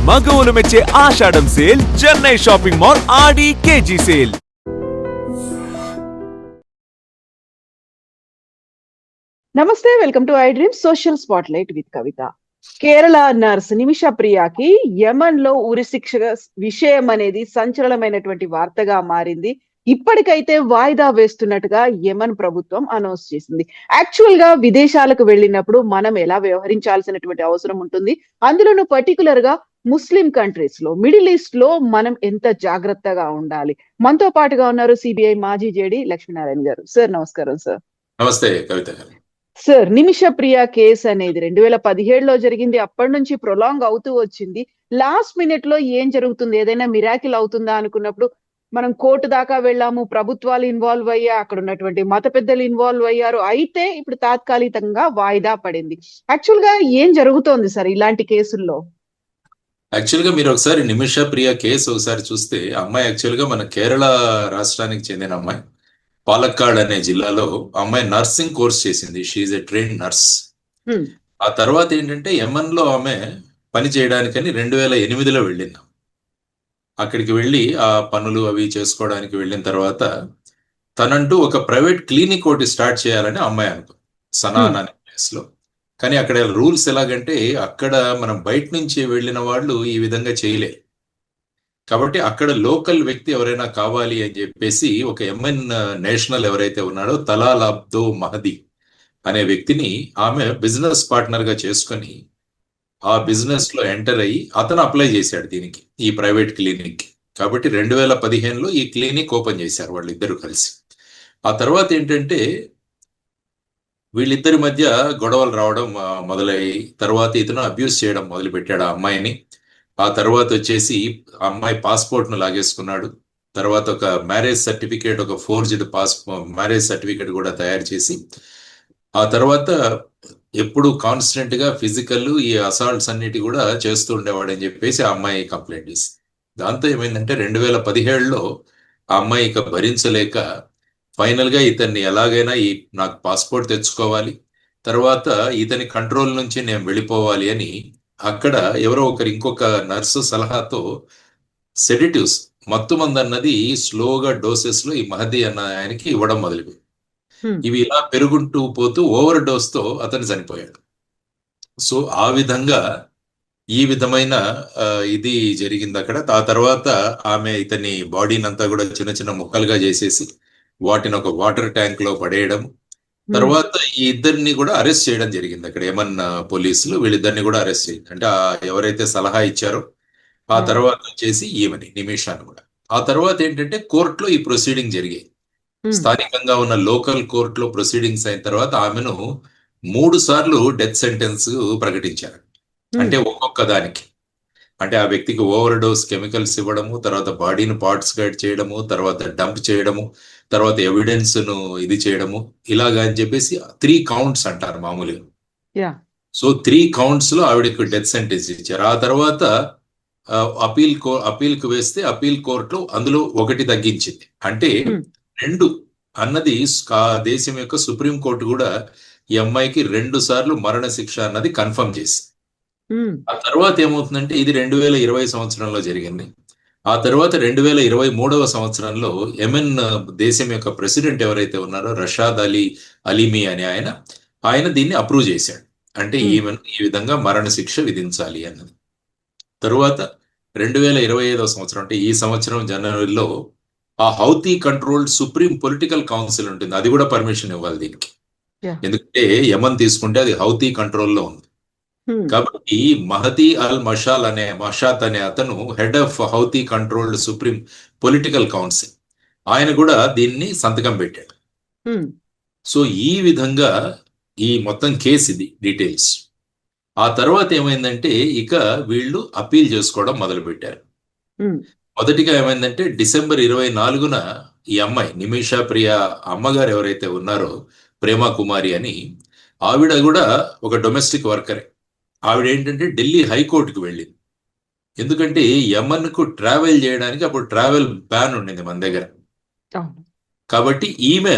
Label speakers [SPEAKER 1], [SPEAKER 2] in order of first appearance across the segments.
[SPEAKER 1] మగవులు మెచ్చే ఆషాఢం sale Chennai shopping mall Aadi KG sale.
[SPEAKER 2] నమస్తే, welcome to I dream social spotlight with Kavitha. Kerala nurse Nimisha ప్రియాకి Yemen లో ఉరిశిక్ష విషయం అనేది సంచలనమైనటువంటి వార్తగా మారింది. ఇప్పటికైతే వాయిదా వేస్తున్నట్టుగా యమన్ ప్రభుత్వం అనౌన్స్ చేసింది. యాక్చువల్ గా విదేశాలకు వెళ్ళినప్పుడు మనం ఎలా వ్యవహరించాల్సినటువంటి అవసరం ఉంటుంది, అందులోనూ పర్టికులర్ గా ముస్లిం కంట్రీస్ లో, మిడిల్ ఈస్ట్ లో మనం ఎంత జాగ్రత్తగా ఉండాలి. మనతో పాటుగా ఉన్నారు సిబిఐ మాజీ జేడి లక్ష్మీనారాయణ గారు. సార్ నమస్కారం. సార్
[SPEAKER 3] నమస్తే కవిత గారు.
[SPEAKER 2] సార్, నిమిష ప్రియ కేసు అనేది 2017లో జరిగింది. అప్పటి నుంచి ప్రొలాంగ్ అవుతూ వచ్చింది. లాస్ట్ మినిట్ లో ఏం జరుగుతుంది, ఏదైనా మిరాకిల్ అవుతుందా అనుకున్నప్పుడు మనం కోర్టు దాకా వెళ్ళాము, ప్రభుత్వాలు ఇన్వాల్వ్ అయ్యా, అక్కడ ఉన్నటువంటి మత పెద్దలు ఇన్వాల్వ్ అయ్యారు. అయితే ఇప్పుడు తాత్కాలికంగా వాయిదా పడింది. యాక్చువల్ గా ఏం జరుగుతోంది సార్ ఇలాంటి కేసుల్లో?
[SPEAKER 3] యాక్చువల్ గా మీరు ఒకసారి నిమిష ప్రియ కేసు ఒకసారి చూస్తే, అమ్మాయి యాక్చువల్ గా మన కేరళ రాష్ట్రానికి చెందిన అమ్మాయి. పాలక్కాడ్ అనే జిల్లాలో అమ్మాయి నర్సింగ్ కోర్స్ చేసింది. She's a trained nurse. ఆ తర్వాత ఏంటంటే యమన్ లో ఆమె పని చేయడానికని 2008లో వెళ్ళింది. అక్కడికి వెళ్ళి ఆ పనులు అవి చేసుకోవడానికి వెళ్ళిన తర్వాత తనంటూ ఒక ప్రైవేట్ క్లినిక్ ఒకటి స్టార్ట్ చేయాలని అమ్మాయి అనుకుంది, సనాన్ అనే ప్లేస్ లో. కానీ అక్కడ రూల్స్ ఎలాగంటే, అక్కడ మనం బయట నుంచి వెళ్ళిన వాళ్ళు ఈ విధంగా చేయలేరు. కాబట్టి అక్కడ లోకల్ వ్యక్తి ఎవరైనా కావాలి అని చెప్పేసి ఒక యమన్ నేషనల్ ఎవరైతే ఉన్నాడో తలాల్ అబ్దో మహదీ అనే వ్యక్తిని ఆమె బిజినెస్ పార్ట్నర్ గా చేసుకొని ఆ బిజినెస్ లో ఎంటర్ అయ్యి అతను అప్లై చేశాడు దీనికి, ఈ ప్రైవేట్ క్లినిక్. కాబట్టి 2015లో ఈ క్లినిక్ ఓపెన్ చేశారు వాళ్ళిద్దరూ కలిసి. ఆ తర్వాత ఏంటంటే వీళ్ళిద్దరి మధ్య గొడవలు రావడం మొదలయ్యి, తర్వాత ఇతను అబ్యూస్ చేయడం మొదలు పెట్టాడు ఆ అమ్మాయిని. ఆ తర్వాత వచ్చేసి అమ్మాయి పాస్పోర్ట్ ను లాగేసుకున్నాడు. తర్వాత ఒక మ్యారేజ్ సర్టిఫికేట్, ఒక ఫోర్జ్డ్ మ్యారేజ్ సర్టిఫికేట్ కూడా తయారు చేసి, ఆ తర్వాత ఎప్పుడు కాన్స్టెంట్ గా ఫిజికల్ ఈ అసాల్ట్స్ అన్నిటి కూడా చేస్తూ ఉండేవాడు అని చెప్పేసి ఆ అమ్మాయి కంప్లైంట్ చేసింది. దాంతో ఏమైందంటే 2017లో ఆ అమ్మాయి ఇక భరించలేక ఫైనల్ గా ఇతన్ని ఎలాగైనా నాకు పాస్పోర్ట్ తెచ్చుకోవాలి, తర్వాత ఇతని కంట్రోల్ నుంచి నేను వెళ్ళిపోవాలి అని అక్కడ ఎవరో ఒకరు ఇంకొక నర్సు సలహాతో సెడిటివ్స్, మత్తు మందు అన్నది స్లోగా డోసెస్ లో ఈ మహదీ అన్న ఆయనకి ఇవ్వడం మొదలుపెట్టింది. ఇవి ఇలా పెరుగుంటూ పోతూ ఓవర్ డోస్ తో అతను చనిపోయాడు. సో ఆ విధంగా ఈ విధమైన ఇది జరిగింది అక్కడ. ఆ తర్వాత ఆమె ఇతని బాడీని అంతా కూడా చిన్న చిన్న ముక్కలుగా చేసేసి వాటిని ఒక వాటర్ ట్యాంక్ లో పడేయడం. తర్వాత ఈ ఇద్దరిని కూడా అరెస్ట్ చేయడం జరిగింది అక్కడ ఏమన్నా పోలీసులు. వీళ్ళిద్దరిని కూడా అరెస్ట్ చేయండి అంటే ఎవరైతే సలహా ఇచ్చారో ఆ తర్వాత వచ్చేసి ఈమెని నిమిషాన్ని కూడా. ఆ తర్వాత ఏంటంటే కోర్టులో ఈ ప్రొసీడింగ్ జరిగాయి. స్థానికంగా ఉన్న లోకల్ కోర్టులో ప్రొసీడింగ్స్ అయిన తర్వాత ఆమెను 3 సార్లు డెత్ సెంటెన్స్ ప్రకటించారు. అంటే ఒక్కొక్క దానికి, అంటే ఆ వ్యక్తికి ఓవర్ డోస్ కెమికల్స్ ఇవ్వడము, తర్వాత బాడీని పార్ట్స్ గైడ్ చేయడము, తర్వాత డంప్ చేయడము, తర్వాత ఎవిడెన్స్ ను ఇది చేయడము, ఇలాగా అని చెప్పేసి 3 కౌంట్స్ అంటారు మామూలుగా. సో 3 కౌంట్స్ లో ఆవిడకి డెత్ సెంటెన్స్ ఇచ్చారు. ఆ తర్వాత అపీల్ కు వేస్తే అపీల్ కోర్టు అందులో 1 తగ్గించింది. అంటే 2 అన్నది దేశం యొక్క సుప్రీం కోర్టు కూడా ఈ అమ్మాయికి 2 సార్లు మరణ శిక్ష అన్నది కన్ఫర్మ్ చేసి. ఆ తర్వాత ఏమవుతుందంటే ఇది 2020 సంవత్సరంలో జరిగింది. ఆ తర్వాత 2023 సంవత్సరంలో యెమెన్ దేశం యొక్క ప్రెసిడెంట్ ఎవరైతే ఉన్నారో రషాద్ అలీమి అనే ఆయన దీన్ని అప్రూవ్ చేశాడు. అంటే ఈమెను ఈ విధంగా మరణ శిక్ష విధించాలి అన్నది. తరువాత 2025 సంవత్సరం అంటే ఈ సంవత్సరం జనవరిలో ఆ Houthi controlled supreme political council ఉంటుంది, అది కూడా పర్మిషన్ ఇవ్వాలి దీనికి. ఎందుకంటే యమన్ తీసుకుంటే అది హౌతీ కంట్రోల్లో ఉంది. కాబట్టి మహదీ అల్ మషాత్ అనే అతను head of Houthi controlled supreme political council, ఆయన కూడా దీన్ని సంతకం పెట్టాడు. సో ఈ విధంగా ఈ మొత్తం కేసు ఇది డీటెయిల్స్. ఆ తర్వాత ఏమైందంటే ఇక వీళ్ళు అపీల్ చేసుకోవడం మొదలు పెట్టారు. మొదటిగా ఏమైందంటే డిసెంబర్ 24న ఈ అమ్మాయి నిమిష ప్రియ అమ్మగారు ఎవరైతే ఉన్నారో ప్రేమ కుమారి అని, ఆవిడ కూడా ఒక డొమెస్టిక్ వర్కరే. ఆవిడ ఏంటంటే ఢిల్లీ హైకోర్టుకు వెళ్ళింది. ఎందుకంటే యమన్ కు ట్రావెల్ చేయడానికి అప్పుడు ట్రావెల్ బ్యాన్ ఉండింది మన దగ్గర. కాబట్టి ఈమె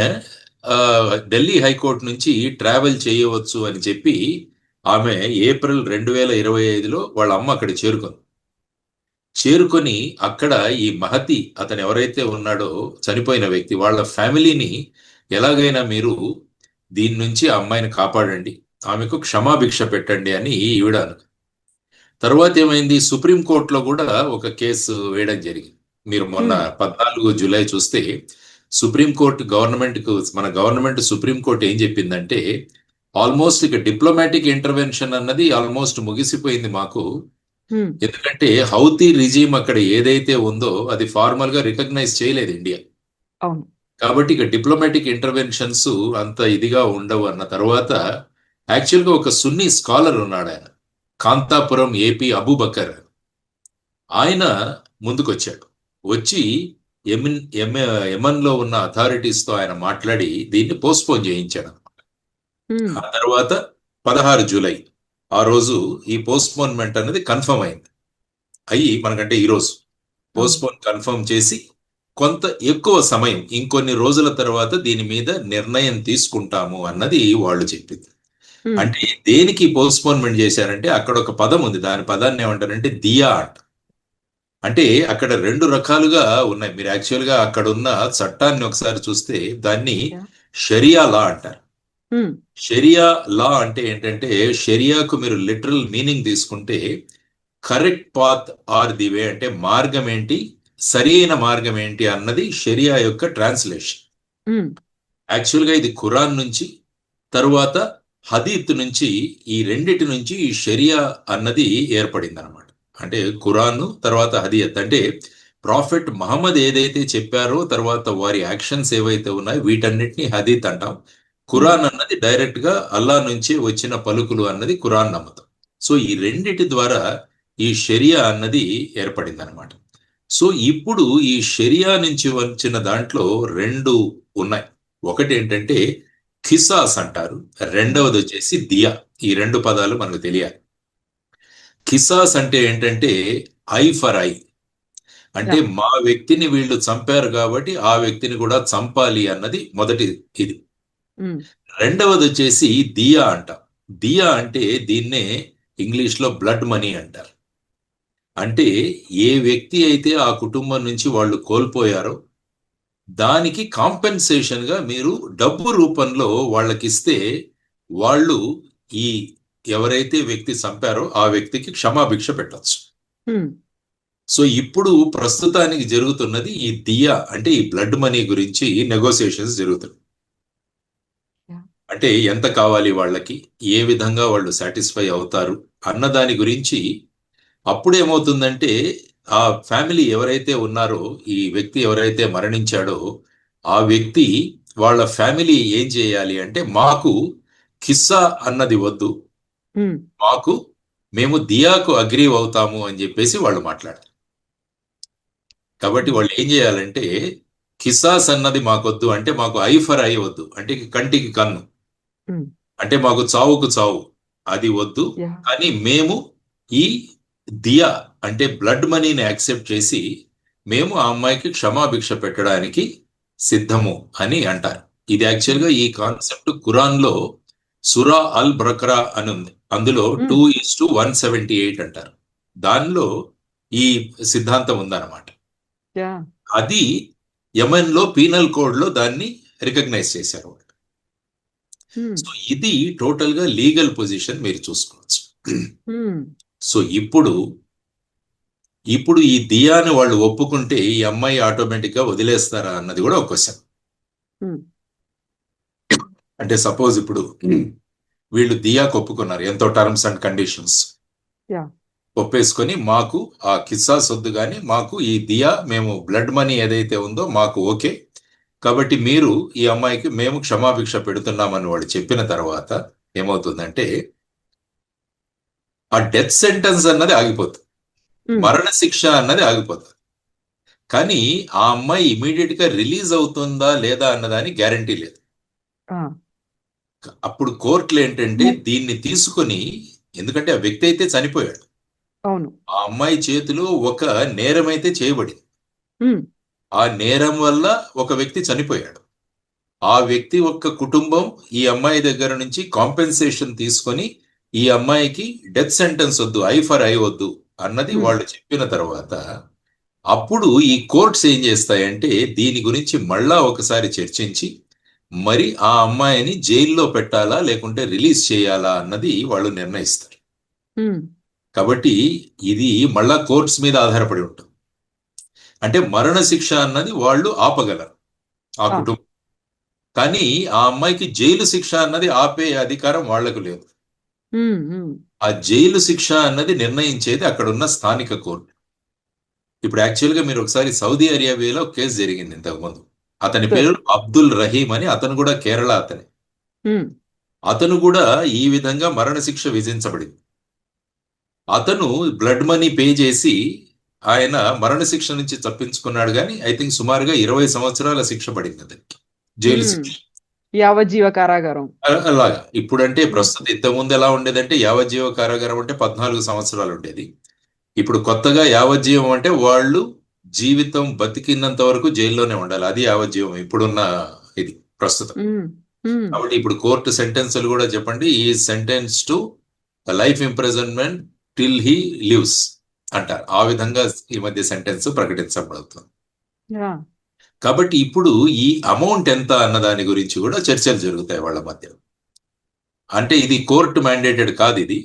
[SPEAKER 3] ఢిల్లీ హైకోర్టు నుంచి ట్రావెల్ చేయవచ్చు అని చెప్పి ఆమె ఏప్రిల్ 2025లో వాళ్ళ అమ్మ అక్కడ చేరుకుంది. చేరుకొని అక్కడ ఈ మహతి అతను ఎవరైతే ఉన్నాడో చనిపోయిన వ్యక్తి వాళ్ళ ఫ్యామిలీని ఎలాగైనా మీరు దీని నుంచి ఆ అమ్మాయిని కాపాడండి, ఆమెకు క్షమాభిక్ష పెట్టండి అని ఈవిడ తర్వాత ఏమైంది, సుప్రీంకోర్టులో కూడా ఒక కేసు వేయడం జరిగింది. మీరు మొన్న 14 జూలై చూస్తే సుప్రీంకోర్టు మన గవర్నమెంట్ సుప్రీంకోర్టు ఏం చెప్పిందంటే, ఆల్మోస్ట్ ఇక డిప్లొమాటిక్ ఇంటర్వెన్షన్ అన్నది ఆల్మోస్ట్ ముగిసిపోయింది మాకు. ఎందుకంటే హౌతీ రిజీమ్ అక్కడ ఏదైతే ఉందో అది ఫార్మల్ గా రికగ్నైజ్ చేయలేదు ఇండియా. కాబట్టి ఇక డిప్లొమాటిక్ ఇంటర్వెన్షన్స్ అంత ఇదిగా ఉండవు అన్న తర్వాత యాక్చువల్గా ఒక సున్నీ స్కాలర్ ఉన్నాడు, ఆయన కాంతాపురం ఏపీ అబూబకర్. ఆయన ముందుకొచ్చాడు, వచ్చి యెమెన్ లో ఉన్న అథారిటీస్ తో ఆయన మాట్లాడి దీన్ని పోస్ట్పోన్ చేయించాడు అనమాట. ఆ తర్వాత 16 జూలై ఆ రోజు ఈ పోస్ట్పోన్మెంట్ అనేది కన్ఫర్మ్ అయింది. మనకంటే ఈరోజు పోస్ట్పోన్ కన్ఫర్మ్ చేసి కొంత ఎక్కువ సమయం ఇంకొన్ని రోజుల తర్వాత దీని మీద నిర్ణయం తీసుకుంటాము అన్నది వాళ్ళు చెప్పింది. అంటే దేనికి పోస్ట్పోన్మెంట్ చేశారంటే అక్కడ ఒక పదం ఉంది, దాని పదాన్ని ఏమంటారంటే దియా అంట. అంటే అక్కడ 2 రకాలుగా ఉన్నాయి. మీరు యాక్చువల్ గా అక్కడ ఉన్న చట్టాన్ని ఒకసారి చూస్తే దాన్ని షరియా లా అంటారు. షరియా లా అంటే ఏంటంటే, షరియాకు మీరు లిటరల్ మీనింగ్ తీసుకుంటే correct path or the way, అంటే మార్గం ఏంటి, సరైన మార్గం ఏంటి అన్నది షరియా యొక్క ట్రాన్స్లేషన్. యాక్చువల్గా ఇది ఖురాన్ నుంచి తరువాత హదీత్ నుంచి, ఈ రెండిటి నుంచి ఈ షరియా అన్నది ఏర్పడింది అనమాట. అంటే ఖురాన్ తర్వాత హదీత్, అంటే ప్రాఫెట్ మహమ్మద్ ఏదైతే చెప్పారో తర్వాత వారి యాక్షన్స్ ఏవైతే ఉన్నాయో వీటన్నిటిని హదీత్ అంటాం. ఖురాన్ అన్నది డైరెక్ట్ గా అల్లా నుంచి వచ్చిన పలుకులు అన్నది ఖురాన్ నమ్మతం. సో ఈ రెండిటి ద్వారా ఈ షరియా అన్నది ఏర్పడింది అనమాట. సో ఇప్పుడు ఈ షరియా నుంచి వచ్చిన దాంట్లో 2 ఉన్నాయి. ఒకటి ఏంటంటే ఖిసాస్ అంటారు, రెండవది వచ్చేసి దియా. ఈ 2 పదాలు మనకు తెలియాలి. ఖిసాస్ అంటే ఏంటంటే ఐ ఫర్ ఐ, అంటే మా వ్యక్తిని వీళ్ళు చంపారు కాబట్టి ఆ వ్యక్తిని కూడా చంపాలి అన్నది మొదటి ఇది. రెండవది వచ్చేసి దియా అంట. దియా అంటే దీన్నే ఇంగ్లీష్ లో బ్లడ్ మనీ అంటారు. అంటే ఏ వ్యక్తి అయితే ఆ కుటుంబం నుంచి వాళ్ళు కోల్పోయారో దానికి కాంపెన్సేషన్ గా మీరు డబ్బు రూపంలో వాళ్ళకిస్తే వాళ్ళు ఈ ఎవరైతే వ్యక్తి చంపారో ఆ వ్యక్తికి క్షమాభిక్ష పెట్టచ్చు. సో ఇప్పుడు ప్రస్తుతానికి జరుగుతున్నది ఈ దియా, అంటే ఈ బ్లడ్ మనీ గురించి నెగోసియేషన్స్ జరుగుతున్నాయి. అంటే ఎంత కావాలి వాళ్ళకి, ఏ విధంగా వాళ్ళు సాటిస్ఫై అవుతారు అన్న దాని గురించి. అప్పుడు ఏమవుతుందంటే ఆ ఫ్యామిలీ ఎవరైతే ఉన్నారో, ఈ వ్యక్తి ఎవరైతే మరణించాడో ఆ వ్యక్తి వాళ్ళ ఫ్యామిలీ ఏం చేయాలి అంటే, మాకు ఖిస్సా అన్నది వద్దు, మేము దియాకు అగ్రీ అవుతాము అని చెప్పేసి వాళ్ళు మాట్లాడారు. కాబట్టి వాళ్ళు ఏం చేయాలంటే, ఖిసాస్ అన్నది మాకొద్దు, అంటే మాకు ఐ ఫర్ ఐ వద్దు, అంటే కంటికి కన్ను, అంటే మాకు చావుకు చావు అది వద్దు, కానీ మేము ఈ దియా అంటే బ్లడ్ మనీని యాక్సెప్ట్ చేసి మేము ఆ అమ్మాయికి క్షమాభిక్ష పెట్టడానికి సిద్ధము అని అంటారు. ఇది యాక్చువల్గా ఈ కాన్సెప్ట్ ఖురాన్ లో సురా అల్ బక్రా అని ఉంది, అందులో 2:178 అంటారు. దానిలో ఈ సిద్ధాంతం ఉందన్నమాట. అది యెమెన్ లో పీనల్ కోడ్ లో దాన్ని రికగ్నైజ్ చేశారు. సో ఇది టోటల్ గా లీగల్ పొజిషన్ మీరు చూసుకోవచ్చు. సో ఇప్పుడు ఈ దియాని వాళ్ళు ఒప్పుకుంటే ఈ అమ్మాయి ఆటోమేటిక్ గా వదిలేస్తారా అన్నది కూడా ఒక క్వశ్చన్. అంటే సపోజ్ ఇప్పుడు వీళ్ళు దియాకు ఒప్పుకున్నారు, ఎంతో టర్మ్స్ అండ్ కండిషన్స్ ఒప్పేసుకొని, మాకు ఆ కిస్సాస్ వద్దు కానీ మాకు ఈ దియా, మేము బ్లడ్ మనీ ఏదైతే ఉందో మాకు ఓకే, కాబట్టి మీరు ఈ అమ్మాయికి మేము క్షమాభిక్ష పెడుతున్నామని వాడు చెప్పిన తర్వాత ఏమవుతుందంటే ఆ డెత్ సెంటెన్స్ అన్నది ఆగిపోతుంది, మరణ శిక్ష అన్నది ఆగిపోతుంది. కానీ ఆ అమ్మాయి ఇమీడియట్ గా రిలీజ్ అవుతుందా లేదా అన్నదాని గ్యారంటీ లేదు. అప్పుడు కోర్టులు ఏంటంటే దీన్ని తీసుకొని, ఎందుకంటే ఆ వ్యక్తి అయితే చనిపోయాడు, ఆ అమ్మాయి చేతిలో ఒక నేరం అయితే చేయబడింది, ఆ నేరం వల్ల ఒక వ్యక్తి చనిపోయాడు, ఆ వ్యక్తి యొక్క కుటుంబం ఈ అమ్మాయి దగ్గర నుంచి కాంపెన్సేషన్ తీసుకొని ఈ అమ్మాయికి డెత్ సెంటెన్స్ వద్దు, ఐ ఫర్ ఐ వద్దు, అన్నది
[SPEAKER 2] ఉమ్,
[SPEAKER 3] వాళ్ళు చెప్పిన తర్వాత అప్పుడు ఈ కోర్ట్స్ ఏం చేస్తాయంటే దీని గురించి మళ్ళా ఒకసారి చర్చించి మరి ఆ అమ్మాయిని జైల్లో పెట్టాలా లేకుంటే రిలీజ్ చేయాలా అన్నది వాళ్ళు నిర్ణయిస్తారు.
[SPEAKER 2] ఉమ్,
[SPEAKER 3] కాబట్టి ఇది మళ్ళా కోర్ట్స్ మీద ఆధారపడి ఉంటుంది. అంటే మరణ శిక్ష అన్నది వాళ్ళు ఆపగలరు ఆ
[SPEAKER 2] ఆ,
[SPEAKER 3] కుటుంబం, కానీ ఆ అమ్మాయికి జైలు శిక్ష అన్నది ఆపే అధికారం వాళ్లకు లేదు.
[SPEAKER 2] ఉమ్, ఉమ్,
[SPEAKER 3] ఆ జైలు శిక్ష అన్నది నిర్ణయించేది అక్కడ ఉన్న స్థానిక కోర్టు. ఇప్పుడు యాక్చువల్గా మీరు ఒకసారి సౌదీ అరేబియాలో కేసు జరిగింది ఇంతకుముందు. అతని
[SPEAKER 2] సార్.
[SPEAKER 3] పేరు అబ్దుల్ రహీం అని, అతను కూడా కేరళ అతనే.
[SPEAKER 2] ఉమ్,
[SPEAKER 3] అతను కూడా ఈ విధంగా మరణశిక్ష విధించబడింది. అతను బ్లడ్ మనీ పే చేసి ఆయన మరణశిక్ష నుంచి తప్పించుకున్నాడు, కానీ ఐ థింక్ సుమారుగా 20 సంవత్సరాల శిక్ష పడింది అతనికి, జైలు
[SPEAKER 2] ఉమ్,
[SPEAKER 3] శిక్ష.
[SPEAKER 2] యావజ్జీవ కారాగారం.
[SPEAKER 3] అలాగా ఇప్పుడంటే
[SPEAKER 2] ఉమ్,
[SPEAKER 3] ప్రస్తుతం ఇంతకుముందు ఎలా ఉండేదంటే యావజ్జీవ కారాగారం అంటే 14 సంవత్సరాలు ఉండేది. ఇప్పుడు కొత్తగా యావజ్జీవం అంటే వాళ్ళు జీవితం బతికినంత వరకు జైల్లోనే ఉండాలి, అది యావజ్జీవం ఇప్పుడున్న ఇది ప్రస్తుతం.
[SPEAKER 2] ఉమ్, ఉమ్,
[SPEAKER 3] కాబట్టి ఇప్పుడు కోర్టు సెంటెన్స్లు కూడా చెప్పండి, ఈ sentence to life imprisonment till he lives అంటారు. ఆ విధంగా ఈ మధ్య సెంటెన్స్ ప్రకటించబడుతుంది.
[SPEAKER 2] ఆ,
[SPEAKER 3] కాబట్టి ఇప్పుడు ఈ అమౌంట్ ఎంత అన్న దాని గురించి కూడా చర్చలు జరుగుతాయి వాళ్ళ మధ్య. అంటే ఇది కోర్టు మ్యాండేటెడ్ కాదు, ఇది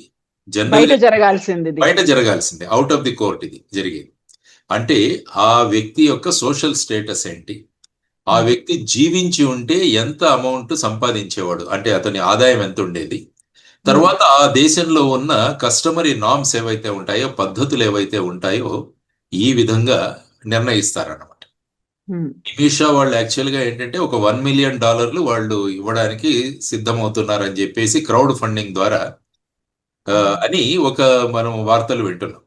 [SPEAKER 2] బయట
[SPEAKER 3] జనరల్
[SPEAKER 2] జరగాల్సింది ఇది.
[SPEAKER 3] బయట జరగాల్సిందే, అవుట్ ఆఫ్ ది కోర్ట్ ఇది జరిగేది. అంటే ఆ వ్యక్తి యొక్క సోషల్ స్టేటస్ ఏంటి, ఆ వ్యక్తి జీవించి ఉంటే ఎంత అమౌంట్ సంపాదించేవాడు, అంటే అతని ఆదాయం ఎంత ఉండేది, తర్వాత ఆ దేశంలో ఉన్న కస్టమరీ నామ్స్ ఏవైతే ఉంటాయో, పద్ధతులు ఏవైతే ఉంటాయో ఈ విధంగా నిర్ణయిస్తారన్నమాట.
[SPEAKER 2] ఉమ్,
[SPEAKER 3] నిమిషా వాళ్ళు యాక్చువల్గా ఏంటంటే ఒక $1 మిలియన్ వాళ్ళు ఇవ్వడానికి సిద్ధమవుతున్నారని చెప్పేసి క్రౌడ్ ఫండింగ్ ద్వారా అని ఒక మనం వార్తలు వింటున్నాం.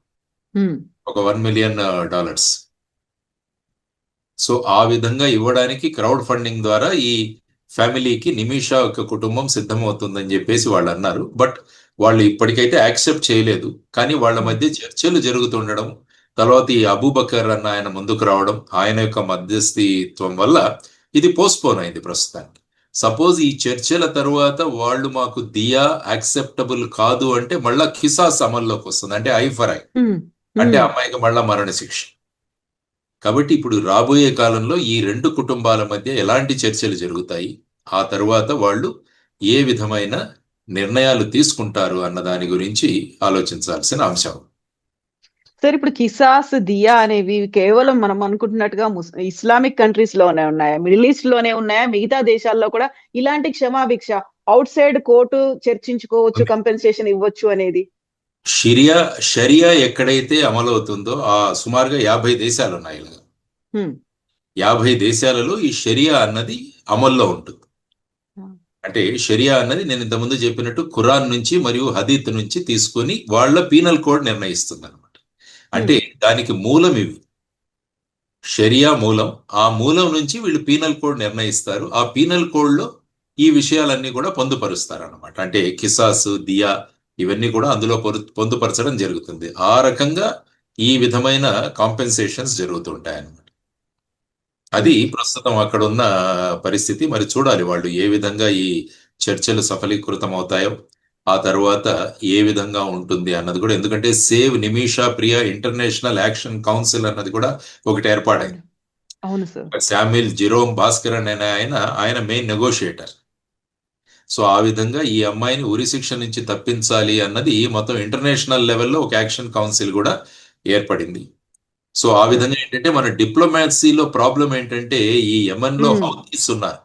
[SPEAKER 2] ఉమ్,
[SPEAKER 3] ఒక $1 మిలియన్. సో ఆ విధంగా ఇవ్వడానికి క్రౌడ్ ఫండింగ్ ద్వారా ఈ ఫ్యామిలీకి నిమిషా యొక్క కుటుంబం సిద్ధమవుతుందని చెప్పేసి వాళ్ళు అన్నారు. బట్ వాళ్ళు ఇప్పటికైతే యాక్సెప్ట్ చేయలేదు, కానీ వాళ్ళ మధ్య చర్చలు జరుగుతుండడం, తర్వాత ఈ అబూబకర్ అన్న ఆయన ముందుకు రావడం, ఆయన యొక్క మధ్యస్థిత్వం వల్ల ఇది పోస్ట్పోన్ అయింది ప్రస్తుతానికి. సపోజ్ ఈ చర్చల తరువాత వాళ్ళు మాకు దియా యాక్సెప్టబుల్ కాదు అంటే మళ్ళా ఖిసాస్ అమల్లోకి వస్తుంది, అంటే ఐ ఫర్ ఐ,
[SPEAKER 2] ఉమ్,
[SPEAKER 3] అంటే
[SPEAKER 2] ఉమ్.
[SPEAKER 3] అమ్మాయికి మళ్ళా మరణ శిక్ష. కాబట్టి ఇప్పుడు రాబోయే కాలంలో ఈ రెండు కుటుంబాల మధ్య ఎలాంటి చర్చలు జరుగుతాయి, ఆ తరువాత వాళ్ళు ఏ విధమైన నిర్ణయాలు తీసుకుంటారు అన్న దాని గురించి ఆలోచించాల్సిన అంశం.
[SPEAKER 2] సార్, ఇప్పుడు కిసాస్, దియా అనేవి కేవలం మనం అనుకుంటున్నట్టుగా ఇస్లామిక్ కంట్రీస్ లోనే ఉన్నాయా, మిడిల్ ఈస్ట్ లోనే ఉన్నాయా, మిగతా దేశాల్లో కూడా ఇలాంటి క్షమాభిక్ష అవుట్ సైడ్ కోర్టు చర్చించుకోవచ్చు, కంపెన్సేషన్ ఇవ్వచ్చు అనేది?
[SPEAKER 3] షరియా ఎక్కడైతే అమలవుతుందో ఆ సుమారుగా 50 దేశాలు ఉన్నాయి. ఇలా
[SPEAKER 2] ఉమ్,
[SPEAKER 3] 50 దేశాలలో ఈ షరియా అన్నది అమల్లో ఉంటుంది. అంటే షరియా అన్నది నేను ఇంతకుముందు చెప్పినట్టు ఖురాన్ నుంచి మరియు హదీత్ నుంచి తీసుకొని వాళ్ళ పీనల్ కోడ్ నిర్ణయిస్తుంది అనమాట. అంటే దానికి మూలం ఇవి, షరియా మూలం. ఆ మూలం నుంచి వీళ్ళు పీనల్ కోడ్ నిర్ణయిస్తారు. ఆ పీనల్ కోడ్లో ఈ విషయాలన్నీ కూడా పొందుపరుస్తారు అనమాట. అంటే కిసాస్, దియా ఇవన్నీ కూడా అందులో పొందుపరచడం జరుగుతుంది. ఆ రకంగా ఈ విధమైన కాంపెన్సేషన్స్ జరుగుతుంటాయి అన్నమాట. అది ప్రస్తుతం అక్కడ ఉన్న పరిస్థితి. మరి చూడాలి వాళ్ళు ఏ విధంగా ఈ చర్చలు సఫలీకృతం అవుతాయో, ఆ తర్వాత ఏ విధంగా ఉంటుంది అన్నది కూడా. ఎందుకంటే save Nimisha Priya international action council అన్నది కూడా ఒకటి ఏర్పాటైంది.
[SPEAKER 2] అవును సార్.
[SPEAKER 3] శామ్యుల్ జిరోమ్ భాస్కర్ అనే ఆయన మెయిన్ నెగోషియేటర్. సో ఆ విధంగా ఈ అమ్మాయిని ఉరిశిక్ష నుంచి తప్పించాలి అన్నది మొత్తం ఇంటర్నేషనల్ లెవెల్లో ఒక యాక్షన్ కౌన్సిల్ కూడా ఏర్పడింది. సో ఆ విధంగా ఏంటంటే మన డిప్లొమాసీలో ప్రాబ్లం ఏంటంటే ఈ యమన్ లో హౌతీస్ ఉన్నారు,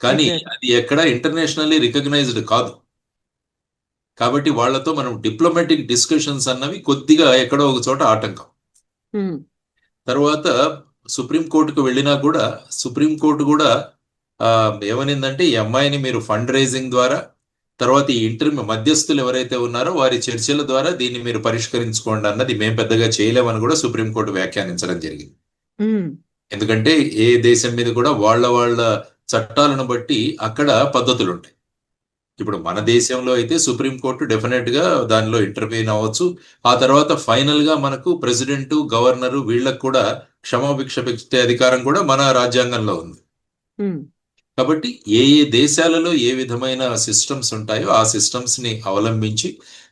[SPEAKER 3] కానీ అది ఎక్కడ ఇంటర్నేషనల్లీ రికగ్నైజ్డ్ కాదు. కాబట్టి వాళ్ళతో మనం డిప్లొమాటిక్ డిస్కషన్స్ అన్నవి కొద్దిగా ఎక్కడో ఒక చోట ఆటంకం. తర్వాత సుప్రీంకోర్టుకు వెళ్ళినా కూడా సుప్రీంకోర్టు కూడా ఏమనిందంటే ఈ అమ్మాయిని మీరు ఫండ్ రైజింగ్ ద్వారా, తర్వాత ఈ మధ్యస్థులు ఎవరైతే ఉన్నారో వారి చర్చల ద్వారా దీన్ని మీరు పరిష్కరించుకోండి అన్నది మేము పెద్దగా చేయలేమని కూడా సుప్రీంకోర్టు వ్యాఖ్యానించడం జరిగింది. ఎందుకంటే ఏ దేశం మీద కూడా వాళ్ళ చట్టాలను బట్టి అక్కడ పద్ధతులు ఉంటాయి. ఇప్పుడు మన దేశంలో అయితే సుప్రీంకోర్టు డెఫినెట్ గా దానిలో ఇంటర్వ్యూన్ అవ్వచ్చు. ఆ తర్వాత ఫైనల్ గా మనకు ప్రెసిడెంట్, గవర్నరు వీళ్ళకు కూడా క్షమాభిక్ష పెట్టే అధికారం కూడా మన రాజ్యాంగంలో ఉంది. కాబట్టి ఏ దేశాలలో ఏ విధమైన సిస్టమ్స్ ఉంటాయో ఆ సిస్టమ్స్ ని అవలంబించి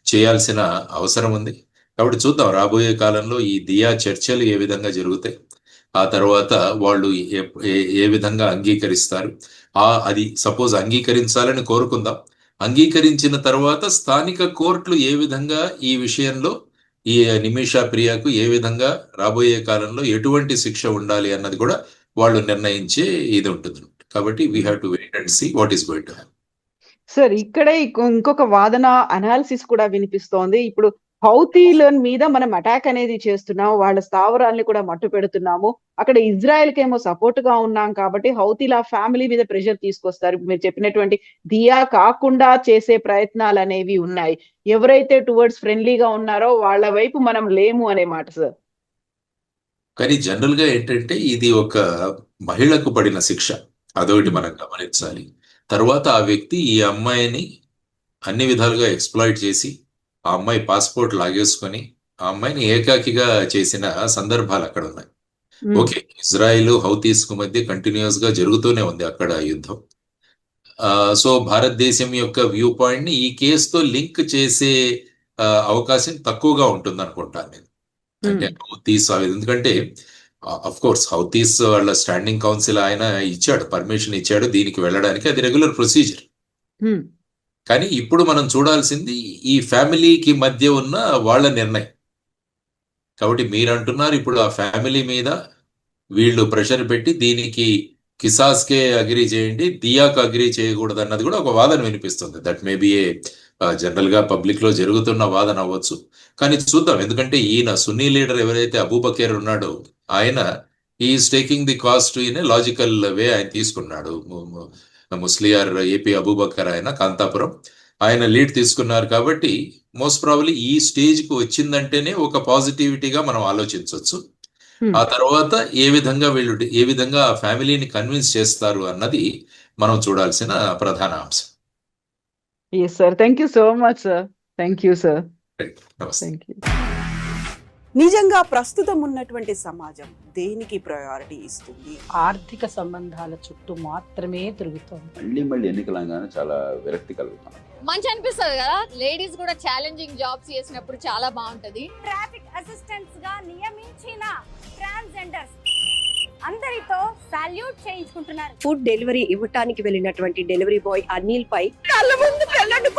[SPEAKER 3] చేయాల్సిన అవసరం ఉంది. కాబట్టి చూద్దాం రాబోయే కాలంలో ఈ దియా చర్చలు ఏ విధంగా జరుగుతాయి, ఆ తర్వాత వాళ్ళు ఏ విధంగా అంగీకరిస్తారు. అది సపోజ్ అంగీకరించాలని కోరుకుందాం. అంగీకరించిన తర్వాత స్థానిక కోర్టులు ఏ విధంగా ఈ విషయంలో ఈ నిమిషా ప్రియాకు ఏ విధంగా రాబోయే కాలంలో ఎటువంటి శిక్ష ఉండాలి అన్నది కూడా వాళ్ళు నిర్ణయించే ఇది ఉంటుంది. కాబట్టి we have to wait and see what is going to happen.
[SPEAKER 2] Sir ఇక్కడే ఇంకొక వాదన అనాలిసిస్ కూడా వినిపిస్తోంది. ఇప్పుడు హౌతీల మీద మనం అటాక్ అనేది చేస్తున్నాము, వాళ్ళ స్థావరాల్ని కూడా మట్టు పెడుతున్నాము, అక్కడ ఇజ్రాయెల్ కేమో సపోర్ట్ గా ఉన్నాం కాబట్టి హౌతీల ఫ్యామిలీ మీద ప్రెషర్ తీసుకొస్తారు. మీరు చెప్పినటువంటి దియా కాకుండా చేసే ప్రయత్నాలు అనేవి ఉన్నాయి. ఎవరైతే టువర్డ్స్ ఫ్రెండ్లీగా ఉన్నారో వాళ్ళ వైపు మనం లేము అనే మాట సార్.
[SPEAKER 3] కానీ జనరల్ గా ఏంటంటే ఇది ఒక మహిళకు పడిన శిక్ష, అదొకటి మనం గమనించాలి. తర్వాత ఆ వ్యక్తి ఈ అమ్మాయిని అన్ని విధాలుగా ఎక్స్ప్లాయిట్ చేసి ఆ అమ్మాయి పాస్పోర్ట్ లాగేసుకొని ఆ అమ్మాయిని ఏకాకిగా చేసిన సందర్భాలు అక్కడ ఉన్నాయి. ఓకే, ఇజ్రాయిల్ హౌతీస్ కు మధ్య కంటిన్యూస్ గా జరుగుతూనే ఉంది అక్కడ యుద్ధం. సో భారతదేశం యొక్క వ్యూ పాయింట్ ని ఈ కేసుతో లింక్ చేసే అవకాశం తక్కువగా ఉంటుంది అనుకుంటాను నేను. అంటే హౌతీస్ ఎందుకంటే అఫ్ కోర్స్ హౌతీస్ వాళ్ళ స్టాండింగ్ కౌన్సిల్ ఆయన ఇచ్చాడు, పర్మిషన్ ఇచ్చాడు దీనికి వెళ్ళడానికి, అది రెగ్యులర్ ప్రొసీజర్. కానీ ఇప్పుడు మనం చూడాల్సింది ఈ ఫ్యామిలీకి మధ్య ఉన్న వాళ్ళ నిర్ణయం. కాబట్టి మీరు అంటున్నారు ఇప్పుడు ఆ ఫ్యామిలీ మీద వీళ్ళు ప్రెషర్ పెట్టి దీనికి కిసాస్కే అగ్రీ చేయండి, దియాకు అగ్రీ చేయకూడదు అన్నది కూడా ఒక వాదన వినిపిస్తుంది. That may be A general గా పబ్లిక్ లో జరుగుతున్న వాదన అవ్వచ్చు. కానీ చూద్దాం, ఎందుకంటే ఈయన సున్నీ లీడర్ ఎవరైతే అబూబకర్ ఉన్నాడో ఆయన is taking the caste in a logical way ఆయన తీసుకున్నాడు. ముస్లియార్ ఏపీ అబూబకర్ ఆయన కాంతాపురం ఆయన లీడ్ తీసుకున్నారు. కాబట్టి మోస్ట్ ప్రాబబ్లీ ఈ స్టేజ్ కు వచ్చిందంటేనే ఒక పాజిటివిటీగా మనం ఆలోచించవచ్చు. ఆ తర్వాత ఏ విధంగా ఆ ఫ్యామిలీని కన్విన్స్ చేస్తారు అన్నది మనం చూడాల్సిన ప్రధాన అంశం.
[SPEAKER 2] Yes sir, thank you so much sir. Thank you sir.
[SPEAKER 3] నమస్తే.
[SPEAKER 2] Thank you.
[SPEAKER 4] నిజంగా ప్రస్తుతం ఉన్నటువంటి సమాజం దేనికి ప్రయారిటీ ఇస్తుంది?
[SPEAKER 5] ఆర్థిక సంబంధాల చుట్టూ మాత్రమే తిరుగుతోంది.
[SPEAKER 6] మళ్ళీ ఎన్నికలంగానే చాలా విరక్తి కలుగుతాం.
[SPEAKER 7] మంచి అనిపిస్తుంది కదా, లేడీస్ కూడా ఛాలెంజింగ్ జాబ్స్ చేసినప్పుడు చాలా బాగుంటది.
[SPEAKER 8] ట్రాఫిక్ అసిస్టెంట్స్ గా నియమించిన ట్రాన్స్జెండర్స్ అందరితో సాల్యూట్ చేయించుకుంటున్నారు.
[SPEAKER 9] ఫుడ్ డెలివరీ ఇవ్వటానికి వెళ్ళినటువంటి డెలివరీ బాయ్ అనిల్ పై
[SPEAKER 4] కళ్ళ ముందు పెళ్ళండి